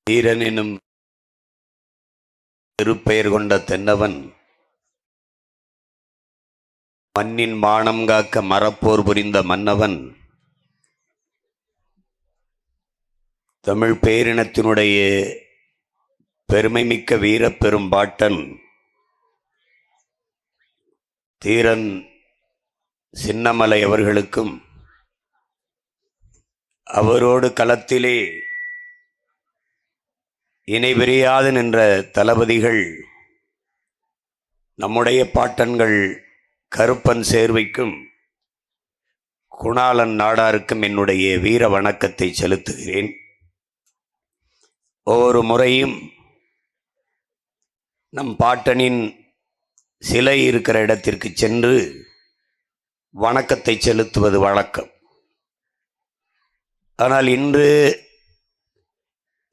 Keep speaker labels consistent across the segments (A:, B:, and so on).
A: தீரன் எனும் திருப்பெயர் கொண்ட தென்னவன் மண்ணின் மானம் காக்க மரப்போர் புரிந்த மன்னவன் தமிழ் பேரினத்தினுடைய பெருமைமிக்க வீரப்பெரும் பாட்டன் தீரன் சின்னமலை அவர்களுக்கும் அவரோடு களத்திலே இணைபிரியாது நின்ற தளபதிகள் நம்முடைய பாட்டன்கள் கருப்பன் சேர்வைக்கும் குணாளன் நாடாருக்கும் என்னுடைய வீர வணக்கத்தை செலுத்துகிறேன். ஒவ்வொரு முறையும் நம் பாட்டனின் சிலை இருக்கிற இடத்திற்கு சென்று வணக்கத்தை செலுத்துவது வழக்கம். ஆனால் இன்று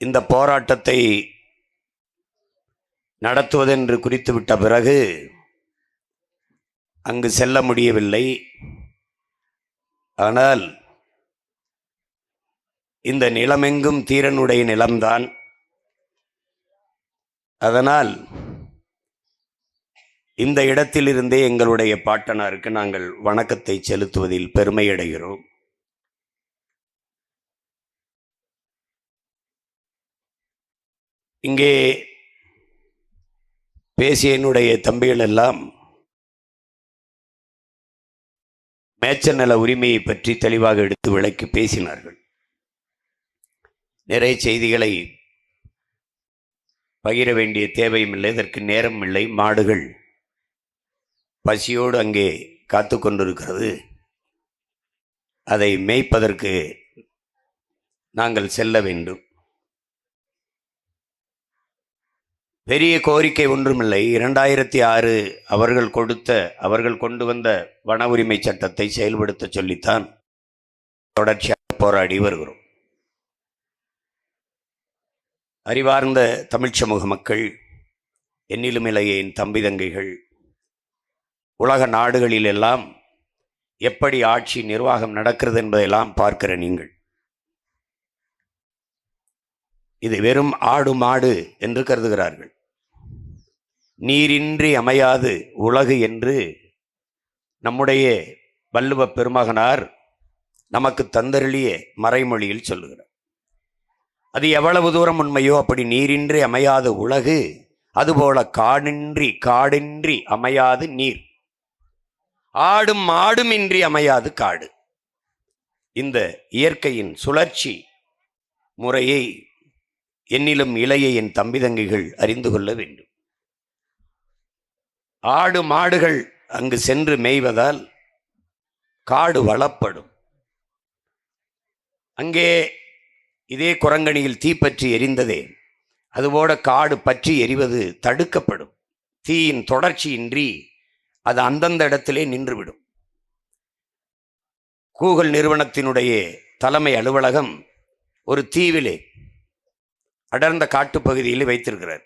A: இந்த போராட்டத்தை நடத்துவதென்று குறித்துவிட்ட பிறகு அங்கு செல்ல முடியவில்லை. ஆனால் இந்த நிலமெங்கும் தீரனுடைய நிலம்தான். அதனால் இந்த இடத்திலிருந்தே எங்களுடைய பாட்டனாருக்கு நாங்கள் வணக்கத்தை செலுத்துவதில் பெருமையடைகிறோம். இங்கே பேசிய என்னுடைய தம்பிகள் எல்லாம் மேய்ச்சல் நல உரிமையை பற்றி தெளிவாக எடுத்து விளக்கி பேசினார்கள். நிறைய செய்திகளை பகிர வேண்டிய தேவையும் இல்லை, இதற்கு நேரம் இல்லை. மாடுகள் பசியோடு அங்கே காத்து கொண்டிருக்கிறது. அதை மேய்ப்பதற்கு நாங்கள் செல்ல வேண்டும். பெரிய கோரிக்கை ஒன்றுமில்லை. 2006 அவர்கள் கொண்டு வந்த வன உரிமை சட்டத்தை செயல்படுத்த சொல்லித்தான் தொடர்ச்சியாக போராடி வருகிறோம். அறிவார்ந்த தமிழ் சமூக மக்கள், என்னிலும் இளைய என் தம்பி தங்கைகள், உலக நாடுகளிலெல்லாம் எப்படி ஆட்சி நிர்வாகம் நடக்கிறது என்பதையெல்லாம் பார்க்கிற நீங்கள், இது வெறும் ஆடு மாடு என்று கருதுகிறார்கள். நீரின்றி அமையாது உலகு என்று நம்முடைய வள்ளுவ பெருமகனார் நமக்கு தந்தருளிய மறைமொழியில் சொல்லுகிறார். அது எவ்வளவு தூரம் உண்மையோ அப்படி நீரின்றி அமையாது உலகு, அதுபோல காடின்றி அமையாது நீர், ஆடும் மாடுமின்றி அமையாது காடு. இந்த இயற்கையின் சுழற்சி முறையை என்னிலும் இளைய என் தம்பி தங்கைகள் அறிந்து கொள்ள வேண்டும். ஆடு மாடுகள் அங்கு சென்று மேய்வதால் காடு வளப்படும். அங்கே இதே குரங்கணியில் தீப்பற்றி எரிந்ததே, அதுபோல காடு பற்றி எரிவது தடுக்கப்படும். தீயின் தொடர்ச்சியின்றி அது அந்தந்த இடத்திலே நின்றுவிடும். கூகுள் நிறுவனத்தினுடைய தலைமை அலுவலகம் ஒரு தீவிலே அடர்ந்த காட்டுப்பகுதியில் வைத்திருக்கிறார்.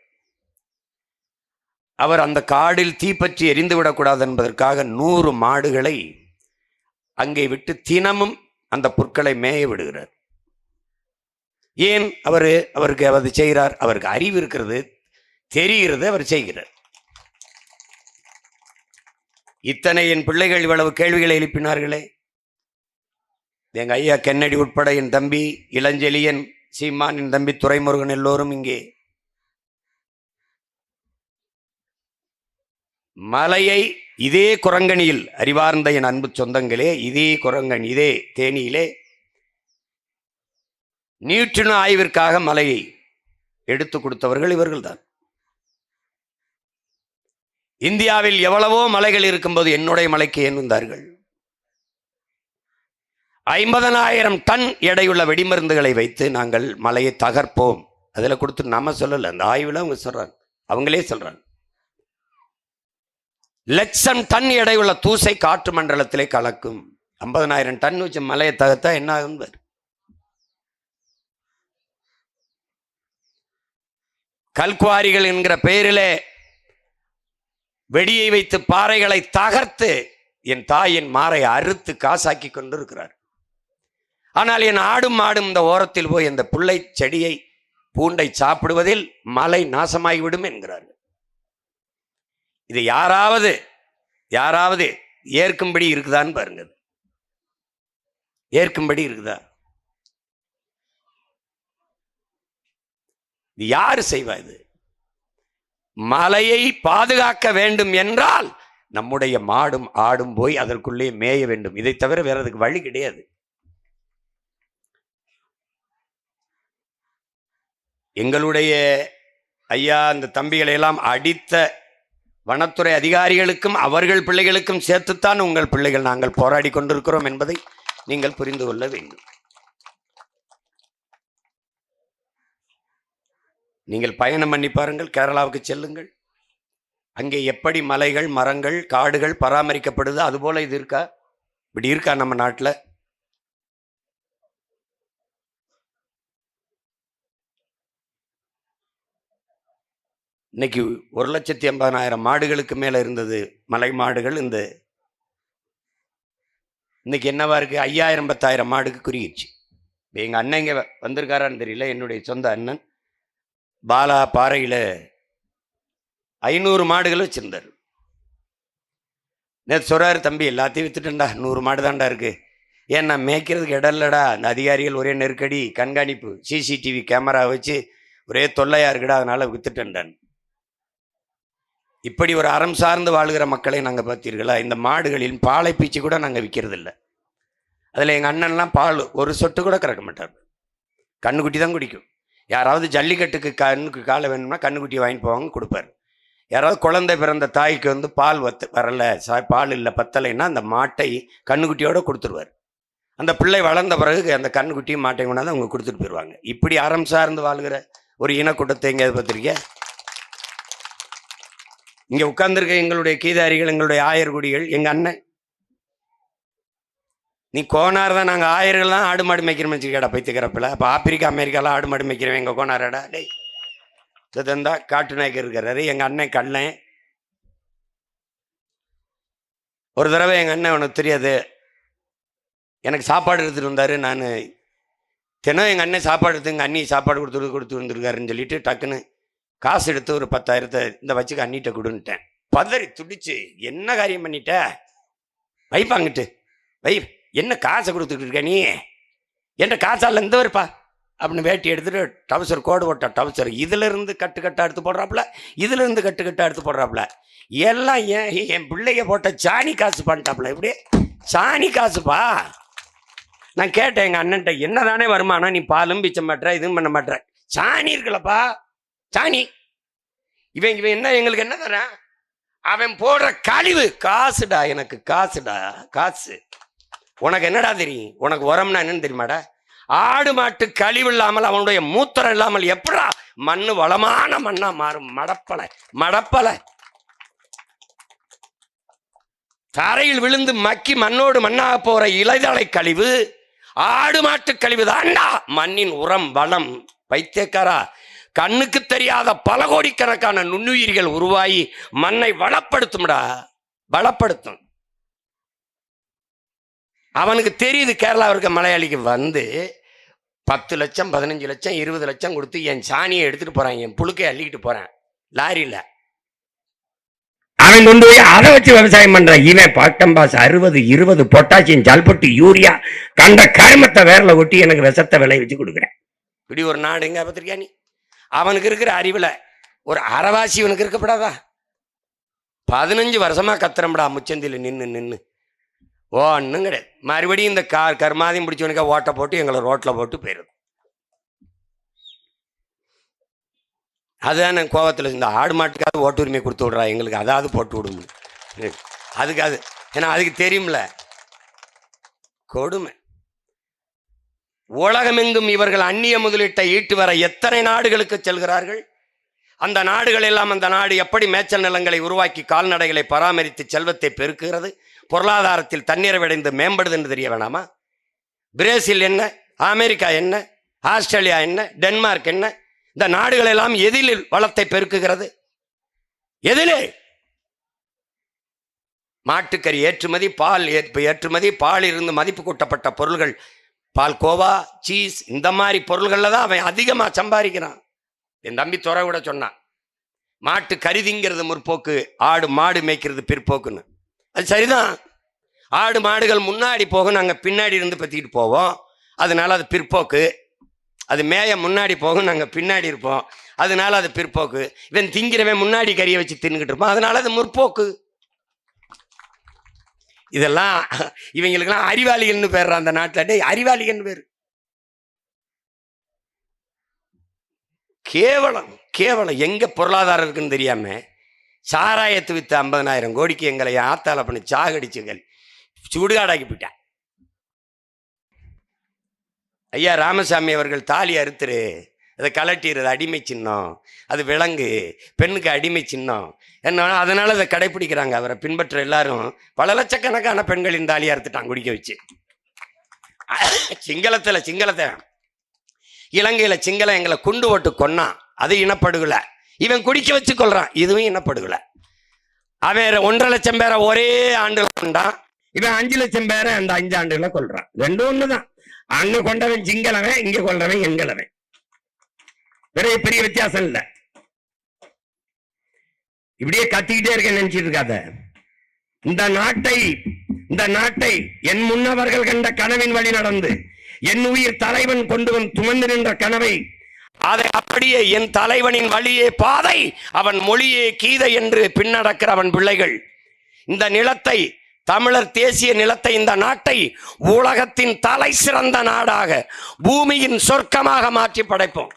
A: அவர் அந்த காடில் தீப்பற்றி எரிந்துவிடக்கூடாது என்பதற்காக 100 மாடுகளை அங்கே விட்டு தினமும் அந்த புற்களை மேய விடுகிறார். ஏன் அவருக்கு அதை செய்கிறார்? அவருக்கு அறிவு இருக்கிறது, தெரிகிறது, அவர் செய்கிறார். இத்தனை என் பிள்ளைகள் இவ்வளவு கேள்விகளை எழுப்பினார்களே, எங்க ஐயா கென்னடி உட்பட என் தம்பி இளஞ்செழியன், சீமான், என் தம்பி துரைமுருகன் எல்லோரும் இங்கே மலையை இதே குரங்கணியில், அறிவார்ந்த என் அன்பு சொந்தங்களே, இதே தேனியிலே நியூட்ரினோ ஆய்விற்காக மலையை எடுத்து கொடுத்தவர்கள் இவர்கள்தான். இந்தியாவில் எவ்வளவோ மலைகள் இருக்கும்போது என்னுடைய மலைக்கு ஏன் வந்தார்கள்? 50,000 டன் எடையுள்ள வெடிமருந்துகளை வைத்து நாங்கள் மலையை தகர்ப்போம். அதில் கொடுத்து நம்ம சொல்லலை, அந்த ஆய்வில் அவங்க சொல்றாங்க, அவங்களே சொல்றாங்க. 1,00,000 டன் எடையுள்ள தூசை காற்று மண்டலத்திலே கலக்கும். 50,000 டன் வச்சு மலையை தகர்த்தா என்ன ஆகும்? கல்குவாரிகள் என்கிற பெயரிலே வெடியை வைத்து பாறைகளை தகர்த்து என் தாயின் மாறை அறுத்து காசாக்கி கொண்டிருக்கிறார். ஆனால் என் ஆடும் மாடும் இந்த ஓரத்தில் போய் அந்த புள்ளை செடியை பூண்டை சாப்பிடுவதில் மலை நாசமாகிவிடும் என்கிறார்கள். இது யாராவது ஏற்கும்படி இருக்குதான்னு பாருங்க. ஏற்கும்படி இருக்குதா? இது யாரு செய்வா? இது மலையை பாதுகாக்க வேண்டும் என்றால் நம்முடைய மாடும் ஆடும் போய் அதற்குள்ளே மேய வேண்டும். இதை தவிர வேற அதுக்கு வழி கிடையாது. எங்களுடைய ஐயா அந்த தம்பிகளை எல்லாம் அடித்த வனத்துறை அதிகாரிகளுக்கும் அவர்கள் பிள்ளைகளுக்கும் சேர்த்துத்தான் உங்கள் பிள்ளைகள் நாங்கள் போராடி கொண்டிருக்கிறோம் என்பதை நீங்கள் புரிந்து கொள்ள வேண்டும். நீங்கள் பயணம் பண்ணி பாருங்கள், கேரளாவுக்கு செல்லுங்கள். அங்கே எப்படி மலைகள் மரங்கள் காடுகள் பராமரிக்கப்படுது, அதுபோல இது இருக்கா? இப்படி இருக்கா நம்ம நாட்டில்? இன்னைக்கு 1,80,000 மாடுகளுக்கு மேல இருந்தது மலை மாடுகள். இன்னைக்கு என்னவா இருக்கு? 5,000 10,000 மாடுக்கு குறுகிடுச்சு. எங்க அண்ணன் இங்க வந்திருக்காரான்னு தெரியல, என்னுடைய சொந்த அண்ணன் பாலா பாறையில 500 மாடுகள் வச்சிருந்தார். நேற்று சொல்றாரு, தம்பி எல்லாத்தையும் வித்துட்டேன்டா, 100 மாடு தான்டா இருக்கு. ஏன்னா மேய்க்கிறதுக்கு இடம் இல்லடா, அந்த அதிகாரிகள் ஒரே நெருக்கடி, கண்காணிப்பு, சிசிடிவி கேமரா வச்சு ஒரே தொல்லையா இருக்குடா, அதனால வித்துட்டேன்டான். இப்படி ஒரு அறம் சார்ந்து வாழ்கிற மக்களை நாங்கள் பார்த்தீர்களா? இந்த மாடுகளின் பாலை பீச்சு கூட நாங்கள் விற்கிறது இல்லை. அதில் எங்கள் அண்ணன்லாம் பால் ஒரு சொட்டு கூட கறக்க மாட்டார், கண்ணுக்குட்டி தான் குடிக்கும். யாராவது ஜல்லிக்கட்டுக்கு கண்ணுக்கு காலை வேணும்னா கண்ணுக்குட்டி வாங்கிட்டு போவாங்க, கொடுப்பார். யாராவது குழந்தை பிறந்த தாய்க்கு பால் வரல, பால் இல்லை பத்தலைன்னா அந்த மாட்டை கண்ணுக்குட்டியோட கொடுத்துருவார். அந்த பிள்ளை வளர்ந்த பிறகு அந்த கண்ணுக்குட்டியும் மாட்டை கொண்டாந்து அவங்க கொடுத்துட்டு போயிடுவாங்க. இப்படி அறம் சார்ந்து வாழ்கிற ஒரு இனக்கூட்டத்தை எங்கேயாவது பார்த்துருக்கேன்? இங்க உட்கார்ந்துருக்க எங்களுடைய கீதாரிகள், எங்களுடைய ஆயர்குடிகள், எங்க அண்ணன், நீ கோனார் தான், நாங்கள் ஆயர்கள் தான் ஆடு மாடு மேய்க்கிறோம் வச்சுக்கடா பைத்துக்கிறப்பில். அப்போ ஆப்பிரிக்கா அமெரிக்காலாம் ஆடு மாடு மேய்க்கிறவன் எங்கள் கோனாரடா. டேய் தந்தா காட்டு நாய்க்கு இருக்கிறாரு எங்கள் அண்ணன் கண்ணன். ஒரு தடவை எங்கள் அண்ணன் உனக்கு தெரியாது, எனக்கு சாப்பாடு எடுத்துகிட்டு வந்தார். நான் தினம் எங்கள் அண்ணன் சாப்பாடு எடுத்து எங்கள் அண்ணி சாப்பாடு கொடுத்து வந்துருக்காருன்னு சொல்லிட்டு டக்குன்னு காசு எடுத்து ஒரு 10,000 இந்த வச்சுக்க அண்ணிட்ட கொடுன்ட்டேன். பதறி துடிச்சு, என்ன காரியம் பண்ணிட்ட, வைப்பாங்கிட்டு வை, என்ன காசை கொடுத்துட்டு இருக்க நீ, என்ற காசால இந்த வருப்பா அப்படின்னு வேட்டி எடுத்துட்டு டவுசர் கோடு போட்டா டவுசர் இதுல இருந்து கட்டுக்கட்டா எடுத்து போடுறாப்புல, இதுல இருந்து கட்டுக்கட்டா எடுத்து போடுறாப்புல, எல்லாம் என் பிள்ளைய போட்ட சாணி காசு பண்ணிட்டாப்புல. இப்படி சாணி காசுப்பா. நான் கேட்டேன் எங்க அண்ணன்ட்ட, என்னதானே வருமானம், நீ பாலும் பிச்சம் மாட்டுற, இதுவும் பண்ண மாட்டுற, சாணி இருக்குல்லப்பா சாணி. இவன் என்ன எங்களுக்கு என்ன தரான், அவன் போடுற கழிவு காசுடா, எனக்கு காசுடா காசு. உனக்கு என்னடா தெரியும், உனக்கு உரம்னா என்னன்னு தெரியுமாடா? ஆடு மாட்டு கழிவு இல்லாமல் அவனுடைய மூத்திரம் இல்லாமல் எப்படா மண்ணு வளமான மண்ணா மாறும்? மடப்பலை தரையில் விழுந்து மக்கி மண்ணோடு மண்ணாக போற இலைதலை கழிவு ஆடு மாட்டு கழிவு தான்டா மண்ணின் உரம் வளம். பைத்தியக்காரா, கண்ணுக்கு தெரியாத பல கோடிக்கணக்கான நுண்ணுயிர்கள் உருவாகி மண்ணை வளப்படுத்தும்டா, வளப்படுத்தும். அவனுக்கு தெரியுது, கேரளாவிற்கு மலையாளிக்கு 10 லட்சம் 15 லட்சம் 20 லட்சம் கொடுத்து என் சாணியை எடுத்துட்டு போறான், என் புழுக்கை அள்ளிக்கிட்டு போறேன் லாரியில, அவன் கொண்டு போய் அதை வச்சு விவசாயம் பண்றான். இவன் பாட்டம்பாஸ் 60 20 பொட்டாசியம் ஜல்பட்டு யூரியா கண்ட கருமத்தை வேர்ல ஒட்டி எனக்கு விஷத்தை விளை வச்சு கொடுக்குறேன். இப்படி ஒரு நாடு எங்க பார்த்திருக்கியா நீ? அவனுக்கு இருக்கிற அறிவுல ஒரு அறவாசி இவனுக்கு இருக்கப்படாதா? 15 வருஷமா கத்துறம்படா முச்சந்தில நின்று ஒன்னும் கிடையாது. மறுபடியும் இந்த கர்மாதியம் பிடிச்சவனுக்கா ஓட்ட போட்டு எங்களை ரோட்ல போட்டு போயிருது. அதுதான் கோவத்தில் இந்த ஆடு மாட்டுக்காவது ஓட்டு உரிமை கொடுத்து விடுறா எங்களுக்கு, அதாவது போட்டு விடுங்க அதுக்கு. அது ஏன்னா அதுக்கு தெரியும்ல கொடுமை. உலகமெங்கும் இவர்கள் அந்நிய முதலீட்டை ஈட்டு வர எத்தனை நாடுகளுக்கு செல்கிறார்கள். அந்த நாடுகள் எல்லாம் அந்த நாடு எப்படி மேய்ச்சல் நிலங்களை உருவாக்கி கால்நடைகளை பராமரித்து செல்வத்தை பெருக்குகிறது, பொருளாதாரத்தில் தன்னிறைவடைந்து மேம்படுது என்று தெரிய வேணாமா? பிரேசில் என்ன, அமெரிக்கா என்ன, ஆஸ்திரேலியா என்ன, டென்மார்க் என்ன, இந்த நாடுகள் எல்லாம் எதில் வளத்தை பெருக்குகிறது? எதிலே? மாட்டுக்கறி ஏற்றுமதி, பால் ஏற்றுமதி, பால் இருந்து மதிப்பு கூட்டப்பட்ட பொருள்கள், பால் கோவா, சீஸ், இந்த மாதிரி பொருள்கள்ல தான் அவன் அதிகமா சம்பாதிக்கிறான். என் தம்பி துறை கூட சொன்னான், மாட்டு கருதிங்கிறது முற்போக்கு, ஆடு மாடு மேய்க்கிறது பிற்போக்குன்னு. அது சரிதான். ஆடு மாடுகள் முன்னாடி போகும், நாங்கள் பின்னாடி இருந்து பற்றிக்கிட்டு போவோம், அதனால அது பிற்போக்கு. அது மேய முன்னாடி போகும், நாங்கள் பின்னாடி இருப்போம், அதனால அது பிற்போக்கு. இவன் திங்கிறவன் முன்னாடி கறியை வச்சு தின்னுக்கிட்டு இருப்பான், அதனால அது முற்போக்கு. இதெல்லாம் இவங்களுக்கெல்லாம் அறிவாளிகள்னு பேர். அந்த நாட்டில் அறிவாளிகள்னு பேர். கேவலம் கேவலம். எங்க பொருளாதாரம் இருக்குன்னு தெரியாம சாராயத்து வித்து 50,000 கோடிக்கு எங்களை ஆத்தால பண்ணி சாகடிச்சுகள் சுடுகாடாக்கி போயிட்டான். ஐயா ராமசாமி அவர்கள் தாலி அறுத்துரு, அதை கலட்டிடுறது அடிமை சின்னம், அது விலங்கு, பெண்ணுக்கு அடிமை சின்னம் என்ன, அதனால அதை கடைபிடிக்கிறாங்க. அவரை பின்பற்ற எல்லாரும் பல லட்சக்கணக்கான பெண்களின் தாலி அறுத்துட்டான் குடிக்க வச்சு. சிங்களத்தை இலங்கையில சிங்களம் எங்களை குண்டு ஓட்டு கொன்னான், அது இனப்படுகொலை. இவன் குடிக்க வச்சு கொள்றான், இதுவும் இனப்படுகொலை. அவன் 1.5 லட்சம் பேரை ஒரே ஆண்டுல கொண்டான், இவன் 5 லட்சம் பேரை அந்த 5 ஆண்டுல கொள்றான். ரெண்டும் ஒண்ணுதான். அங்க கொண்டவன் சிங்களவன், இங்க கொள்றவன் எங்களவன். பெரிய வித்தியாசம் இல்ல. இப்படியே கத்திக்கிட்டே இருக்க நினைச்சிட்டு இருக்காத. இந்த நாட்டை என் முன்னவர்கள் கண்ட கனவின் வழி நடந்து என் உயிர் தலைவன் கொண்டு சுமந்து நின்ற கனவை, அதை அப்படியே என் தலைவனின் வழியே பாதை, அவன் மொழியே கீதை என்று பின்னடக்கிற அவன் பிள்ளைகள் இந்த நிலத்தை, தமிழர் தேசிய நிலத்தை, இந்த நாட்டை உலகத்தின் தலை சிறந்த நாடாக, பூமியின் சொர்க்கமாக மாற்றி படைப்போம்.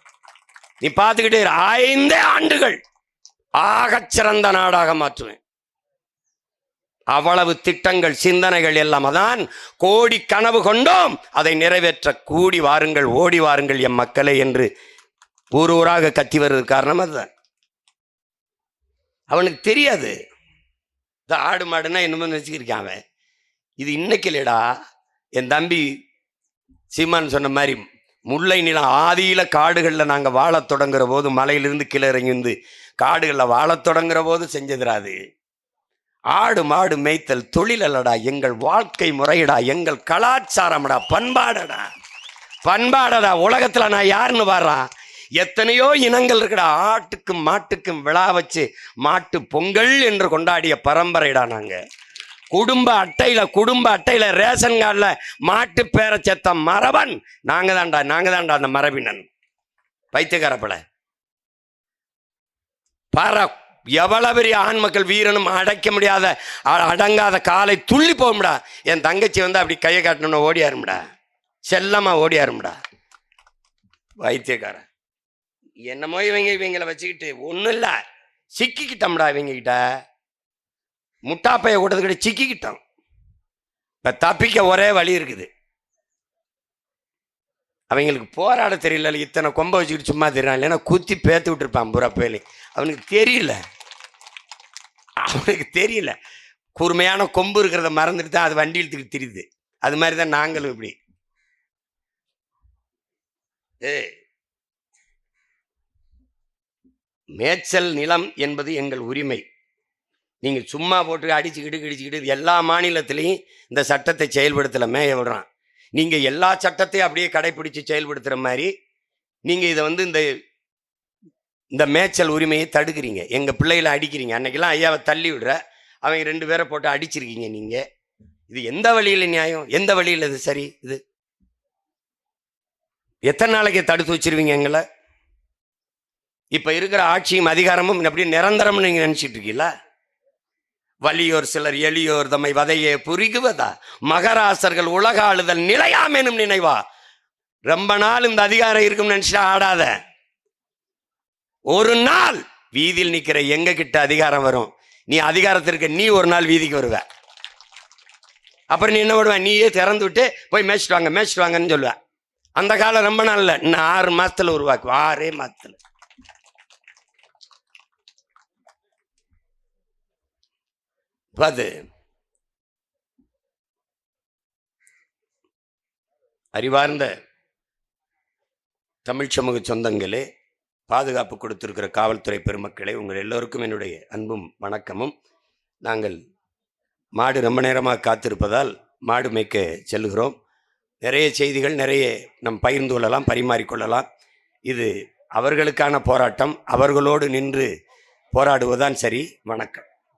A: நீ பார்த்துக்கிட்டே 5 ஆண்டுகள் ஆகச் சிறந்த நாடாக மாற்றுவேன். அவ்வளவு திட்டங்கள், சிந்தனைகள் எல்லாம். அதான் கோடி கனவு கொண்டோம், அதை நிறைவேற்ற கூடி வாருங்கள், ஓடி வாருங்கள் எம் மக்களே என்று ஊராக கத்தி வருவது காரணம் அதுதான். அவனுக்கு தெரியாது ஆடு மாடுன்னா என்னமோ நினைச்சுக்கிருக்கான் அவன். இது இன்னைக்கு இல்லடா. என் தம்பி சீமான் சொன்ன மாதிரி முல்லை நிலம் ஆதியில காடுகளில் நாங்கள் வாழத் தொடங்குற போது, மலையிலிருந்து கீழே இறங்கி வந்து காடுகளில் வாழத் தொடங்குற போது செஞ்சதுராது. ஆடு மாடு மேய்த்தல் தொழில் அல்லடா, எங்கள் வாழ்க்கை முறையடா, எங்கள் கலாச்சாரம்டா, பண்பாடடா. உலகத்துல நான் யாருன்னு வர்றான், எத்தனையோ இனங்கள் இருக்குடா. ஆட்டுக்கும் மாட்டுக்கும் விழா வச்சு மாட்டு பொங்கல் என்று கொண்டாடிய பரம்பரைடா நாங்க. குடும்ப அட்டையில ரேஷன் கார்டுல மாட்டு பேர செத்த மரபன் நாங்க தான்டா அந்த மரபினன். பைத்தியக்காரப்பட பாரா, எவ்வளவு பெரிய ஆண் மக்கள் வீரனும் அடைக்க முடியாத அடங்காத காலை துள்ளி போகும்டா. என் தங்கச்சி வந்து அப்படி கையை காட்டணும்னு ஓடியாரும்டா, செல்லமா ஓடியாரும்டா. வைத்தியக்கார என்னமோ இவங்களை வச்சுக்கிட்டு ஒன்றும் இல்லை, சிக்கிக்கிட்டோம்டா. இவங்க கிட்ட முட்டாப்பைய கூட்டத்துக்கிட்ட சிக்கிக்கிட்டோம். இப்ப தப்பிக்க ஒரே வழி இருக்குது. அவங்களுக்கு போராட தெரியல, இத்தனை கொம்பை வச்சுக்கிட்டு சும்மா தெரியறான், இல்லைன்னா குத்தி பேத்து விட்டுருப்பான் புறப்பேலி. அவனுக்கு தெரியல கூர்மையான கொம்பு இருக்கிறத மறந்துட்டு தான் அது வண்டி இழுத்துக்கிட்டு தெரியுது. அது மாதிரி தான் நாங்களும் இப்படி. மேய்ச்சல் நிலம் என்பது எங்கள் உரிமை. நீங்க சும்மா போட்டு அடிச்சுக்கிட்டு எல்லா மாநிலத்திலையும் இந்த சட்டத்தை செயல்படுத்தல மேய விடுறான். நீங்க எல்லா சட்டத்தையும் அப்படியே கடைபிடிச்சு செயல்படுத்துற மாதிரி நீங்க இதை வந்து இந்த மேய்ச்சல் உரிமையை தடுக்கிறீங்க. எங்க பிள்ளைகளை அடிக்கிறீங்க. அன்னைக்கெல்லாம் ஐயாவை தள்ளி விடுற, அவங்க 2 பேரை போட்டு அடிச்சிருக்கீங்க. நீங்க இது எந்த வழியில நியாயம், எந்த வழியில் இது சரி? இது எத்தனை நாளைக்கு தடுத்து வச்சிருவீங்க எங்களை? இப்ப இருக்கிற ஆட்சியும் அதிகாரமும் அப்படியே நிரந்தரம்னு நீங்க நினைச்சிட்டு இருக்கீங்களா? வலியோர் சிலர் எளியோர் தம்மை வதையே புரிகுவதா, மகராசர்கள் உலக ஆளுதல் நிலையாம் எனும் நினைவா. ரொம்ப நாள் இந்த அதிகாரம் இருக்கும் நினைச்சா ஆடாத. ஒரு நாள் வீதியில் நிக்கிற எங்க கிட்ட அதிகாரம் வரும். நீ அதிகாரத்திற்கு நீ ஒரு நாள் வீதிக்கு வருவ. அப்புறம் நீ என்ன பண்ணுவ? நீயே திறந்து விட்டு போய் மேய்ச்சிட்டு வாங்கன்னு சொல்லுவ. அந்த காலம் ரொம்ப நாள் இல்லை, இன்னும் 6 மாசத்துல உருவாக்கு. 6 மாசத்துல அது அறிவார்ந்த தமிழ் சமூக சொந்தங்களே, பாதுகாப்பு கொடுத்திருக்கிற காவல்துறை பெருமக்களே, உங்கள் எல்லோருக்கும் என்னுடைய அன்பும் வணக்கமும். நாங்கள் மாடு ரொம்ப நேரமாக காத்திருப்பதால் மாடு மேய்க்க செல்கிறோம். நிறைய செய்திகள் நிறைய நம் பகிர்ந்து கொள்ளலாம், பரிமாறிக்கொள்ளலாம். இது அவர்களுக்கான போராட்டம். அவர்களோடு நின்று போராடுவதுதான் சரி. வணக்கம்.